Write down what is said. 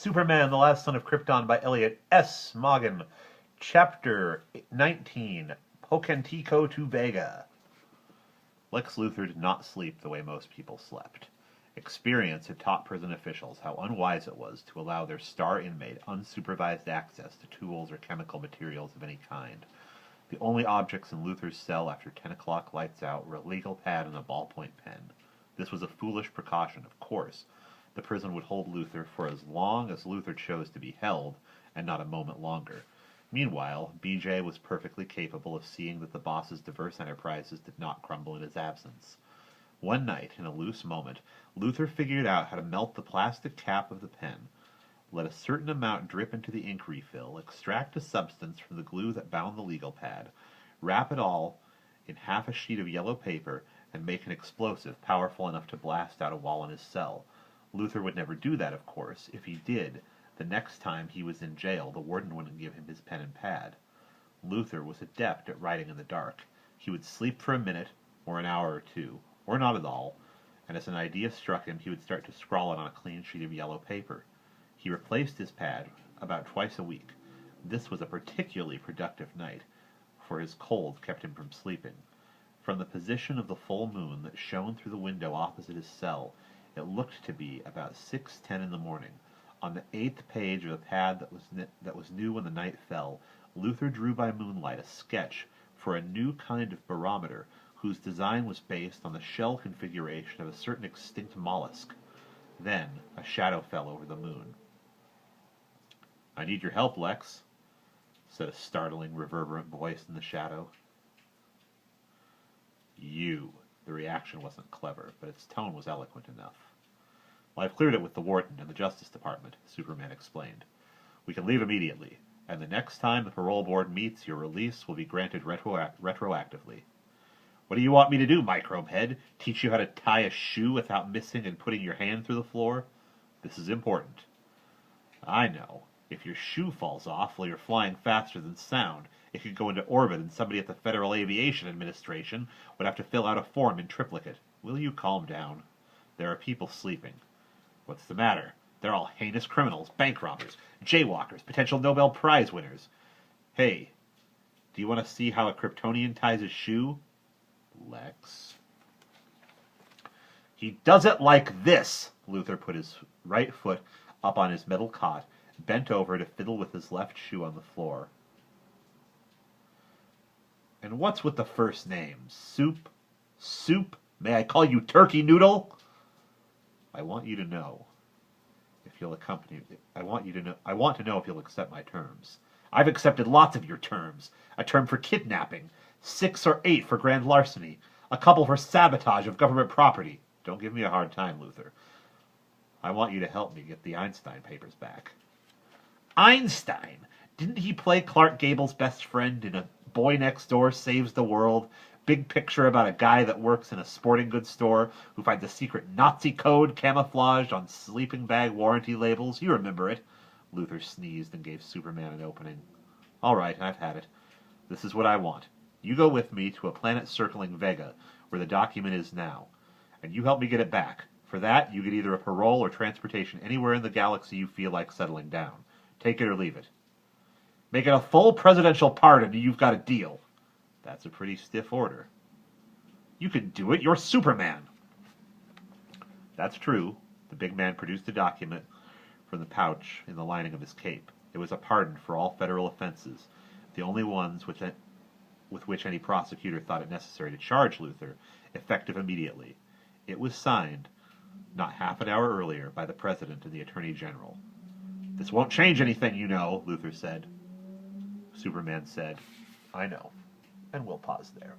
Superman, the Last Son of Krypton by Elliot S. Morgan. Chapter 19, Pocentico to Vega. Lex Luthor did not sleep the way most people slept. Experience had taught prison officials how unwise it was to allow their star inmate unsupervised access to tools or chemical materials of any kind. The only objects in Luthor's cell after 10 o'clock lights out were a legal pad and a ballpoint pen. This was a foolish precaution, of course. The prison would hold Luthor for as long as Luthor chose to be held, and not a moment longer. Meanwhile, BJ was perfectly capable of seeing that the boss's diverse enterprises did not crumble in his absence. One night, in a loose moment, Luthor figured out how to melt the plastic cap of the pen, let a certain amount drip into the ink refill, extract a substance from the glue that bound the legal pad, wrap it all in half a sheet of yellow paper, and make an explosive powerful enough to blast out a wall in his cell. Luthor would never do that, of course. If he did, the next time he was in jail, the warden wouldn't give him his pen and pad. Luthor was adept at writing in the dark. He would sleep for a minute, or an hour or two, or not at all, and as an idea struck him, he would start to scrawl it on a clean sheet of yellow paper. He replaced his pad about twice a week. This was a particularly productive night, for his cold kept him from sleeping. From the position of the full moon that shone through the window opposite his cell, it looked to be about 6:10 in the morning. On the 8th page of a pad that was new when the night fell, Luthor drew by moonlight a sketch for a new kind of barometer whose design was based on the shell configuration of a certain extinct mollusk. Then a shadow fell over the moon. "I need your help, Lex," said a startling, reverberant voice in the shadow. "You." The reaction wasn't clever, but its tone was eloquent enough. "Well, I've cleared it with the warden and the Justice Department," Superman explained. "We can leave immediately, and the next time the parole board meets, your release will be granted retroactively." "What do you want me to do, microbe head? Teach you how to tie a shoe without missing and putting your hand through the floor? This is important." "I know. If your shoe falls off while you're flying faster than sound, it could go into orbit and somebody at the Federal Aviation Administration would have to fill out a form in triplicate. Will you calm down? There are people sleeping." "What's the matter? They're all heinous criminals, bank robbers, jaywalkers, potential Nobel Prize winners." "Hey, do you want to see how a Kryptonian ties a shoe?" "Lex." "He does it like this." Luthor put his right foot up on his metal cot, bent over to fiddle with his left shoe on the floor. "And what's with the first name? Soup? Soup? May I call you Turkey Noodle?" "I want you to know if you'll accompany me. I want to know if you'll accept my terms." "I've accepted lots of your terms. A term for kidnapping, 6 or 8 for grand larceny, a couple for sabotage of government property." "Don't give me a hard time, Luthor. I want you to help me get the Einstein papers back." "Einstein? Didn't he play Clark Gable's best friend in A Boy Next Door Saves the World? Big picture about a guy that works in a sporting goods store who finds a secret Nazi code camouflaged on sleeping bag warranty labels. You remember it." Luthor sneezed and gave Superman an opening. "All right, I've had it. This is what I want. You go with me to a planet circling Vega, where the document is now, and you help me get it back. For that, you get either a parole or transportation anywhere in the galaxy you feel like settling down. Take it or leave it." "Make it a full presidential pardon and you've got a deal." "That's a pretty stiff order." "You can do it. You're Superman." "That's true." The big man produced a document from the pouch in the lining of his cape. It was a pardon for all federal offenses, the only ones with which any prosecutor thought it necessary to charge Luthor, effective immediately. It was signed, not half an hour earlier, by the President and the Attorney General. "This won't change anything, you know," Luthor said. Superman said, "I know." And we'll pause there.